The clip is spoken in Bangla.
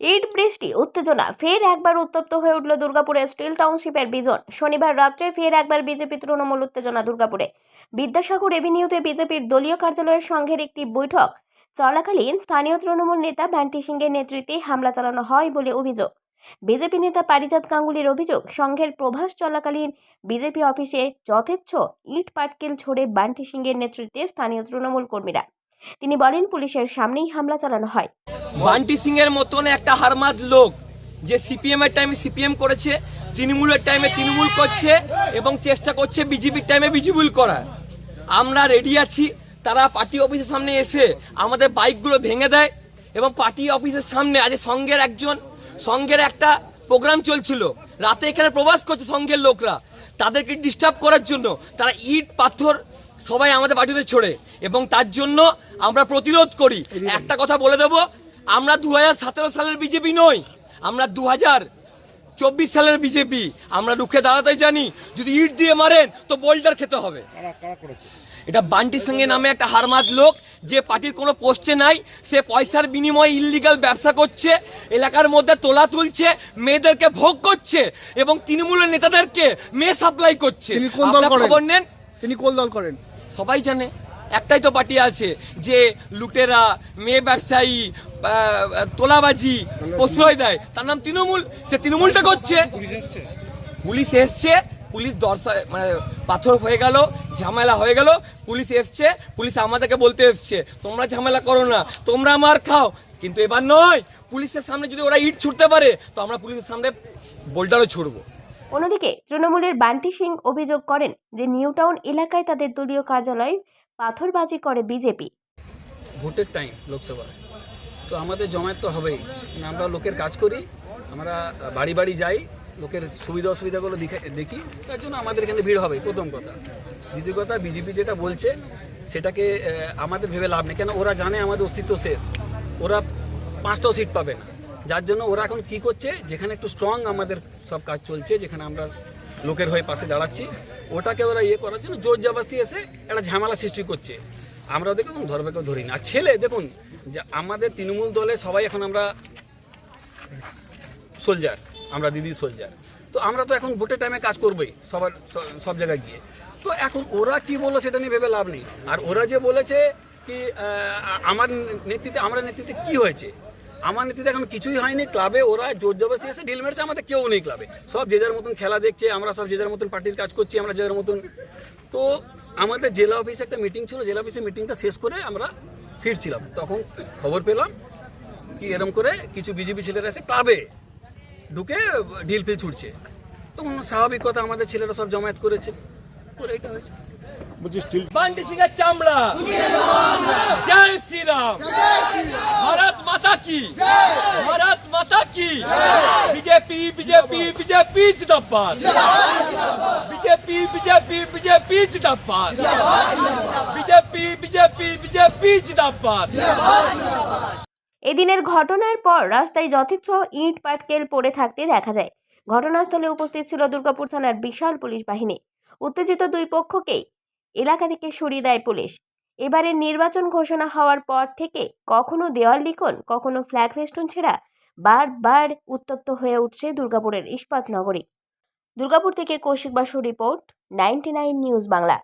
ইট বৃষ্টি উত্তেজনা ফের একবার উত্তপ্ত হয়ে উঠল দুর্গাপুরের স্টিল টাউনশিপের বিজন। শনিবার রাত্রে ফের একবার বিজেপি তৃণমূল উত্তেজনা দুর্গাপুরে। বিদ্যাসাগর এভিনিউতে বিজেপির দলীয় কার্যালয়ের সংঘের একটি বৈঠক চলাকালীন স্থানীয় তৃণমূল নেতা বান্টি সিংয়ের নেতৃত্বে হামলা চালানো হয় বলে অভিযোগ। বিজেপি নেতা পারিজাত গাঙ্গুলির অভিযোগ, সংঘের প্রভাস চলাকালীন বিজেপি অফিসে যথেচ্ছ ইট পাটকেল ছড়ে বান্টি সিংয়ের নেতৃত্বে স্থানীয় তৃণমূল কর্মীরা। তিনি বলেন, পুলিশের সামনেই হামলা চালানো হয়। বান্টি সিং এর মতন একটা হারমাদ লোক যে সিপিএম এর টাইমে সিপিএম করেছে, তৃণমূলের টাইমে তৃণমূল করছে এবং চেষ্টা করছে বিজেপির টাইমে বিজেপি করার। আমরা রেডি আছি। তারা পার্টি অফিসের সামনে এসে আমাদের বাইকগুলো ভেঙে দেয় এবং পার্টি অফিসের সামনে আজ সংঘের একটা প্রোগ্রাম চলছিল, রাতে এখানে প্রবাস করছে সংঘের লোকরা, তাদেরকে ডিস্টার্ব করার জন্য তারা ইট পাথর সবাই আমাদের বাড়িতে ছোড়ে এবং তার জন্য আমরা প্রতিরোধ করি। একটা কথা বলে দেব, আমরা 2017 সালের বিজেপি নই, আমরা 2024 সালের বিজেপি। আমরা রুখে দাঁড়াতে জানি, যদি ইট দিয়ে মারেন তো বোল্ডার খেতে হবে। এটা বান্টি সিংয়ের নামে একটা হারমাদ লোক, যে পার্টির কোনো পোস্টে নাই, সে পয়সার বিনিময়ে ইল্লিগাল ব্যবসা করছে, এলাকার মধ্যে তোলা তুলছে, মেয়েদেরকে ভোগ করছে এবং তৃণমূলের নেতাদেরকে মেয়ে সাপ্লাই করছে। খবর নেন, তিনি কোন দল করেন সবাই জানে। একটাই তো পার্টি আছে যে লুটেরা, মেয়ে ব্যবসায়ী, তোলাবাজি প্রশ্রয় দেয়, তার নাম তৃণমূল। সে তৃণমূলটা করছে। পুলিশ এসছে, পুলিশ মানে পাথর হয়ে গেল, ঝামেলা হয়ে গেল, পুলিশ এসছে, পুলিশ আমাদেরকে বলতে এসছে তোমরা ঝামেলা করো না, তোমরা মার খাও। কিন্তু এবার নয়, পুলিশের সামনে যদি ওরা ইট ছুটতে পারে তো আমরা পুলিশের সামনে বোল্ডারও ছুড়বো। অন্যদিকে তৃণমূলের বান্টি সিং অভিযোগ করেন যে নিউ টাউন এলাকায় তাদের দলীয় কার্যালয় পাথরবাজি করে বিজেপি। ভোটের টাইম লোকসভা, তো আমাদের জমায়েত তো হবেই। আমরা লোকের কাজ করি, আমরা বাড়ি বাড়ি যাই, লোকের সুবিধা অসুবিধাগুলো দেখি, তার জন্য আমাদের এখানে ভিড় হবে। প্রথম কথা। দ্বিতীয় কথা, বিজেপি যেটা বলছে সেটাকে আমাদের ভেবে লাভ নেই, কেন ওরা জানে আমাদের অস্তিত্ব শেষ, ওরা 5টাও সিট পাবে না। যার জন্য ওরা এখন কি করছে, যেখানে একটু স্ট্রং আমাদের সব কাজ চলছে, যেখানে আমরা লোকের হয়ে পাশে দাঁড়াচ্ছি, ওটাকে ওরা করার জন্য জোর জবরদস্তি এসে একটা ঝামেলা সৃষ্টি করছে। আমরা ওদেরকে ধরবেকেও ধরি না। আর ছেলে দেখুন, যে আমাদের তৃণমূল দলে সবাই এখন আমরা সোলজার, আমরা দিদি সোলজার, তো আমরা তো এখন ভোটের টাইমে কাজ করবোই সব জায়গায় গিয়ে। তো এখন ওরা কি বললো সেটা নিয়ে ভেবে লাভ নেই। আর ওরা যে বলেছে কি আমার নেতৃত্বে কি হয়েছে, আমার নেতৃত্বে এখন কিছুই হয়নি। ক্লাবে ওরা জোর জবরদস্তি এসে ঢিল মেরেছে, আমাদের কেউ নেই ক্লাবে, সব যে যার মতন খেলা দেখছে, আমরা সব যে যার মতন পার্টির কাজ করছি, আমরা যে যার মতন। তো আমাদের জেলা অফিসে একটা মিটিং ছিল, জেলা অফিসে মিটিংটা শেষ করে আমরা ফিরছিলাম, তখন খবর পেলাম কি এরম করে কিছু বিজেপি ছেলেরা এসে ক্লাবে ঢুকে ঢিল ফিল ছুটছে। তখন স্বাভাবিক কথা, আমাদের ছেলেরা সব জমায়েত করেছে, তো এটা হয়েছে। বান্টি সিং এর চামড়া, জয় শ্রীরাম, ভারত মাতা কি, ভারত মাতা কি, বিজেপি বিজেপি বিজেপি জিন্দাবাদ, বিজেপি বিজেপি বিজেপি জিন্দাবাদ, বিজেপি বিজেপি বিজেপি জিন্দাবাদ। এদিনের ঘটনার পর রাস্তায় যথেচ্ছ ইট পাটকেল পড়ে থাকতে দেখা যায়। ঘটনাস্থলে উপস্থিত ছিল দুর্গাপুর থানার বিশাল পুলিশ বাহিনী। উত্তেজিত দুই পক্ষকেই এলাকা থেকে সরিয়ে দেয় পুলিশ। এবারের নির্বাচন ঘোষণা হওয়ার পর থেকে কখনো দেওয়াল লিখন, কখনো ফ্ল্যাগ ফেস্টুন ছেড়া বারবার উত্তপ্ত হয়ে উঠছে দুর্গাপুরের ইস্পাত নগরী। দুর্গাপুর থেকে কৌশিক বাসুর রিপোর্ট, 99 নিউজ বাংলা।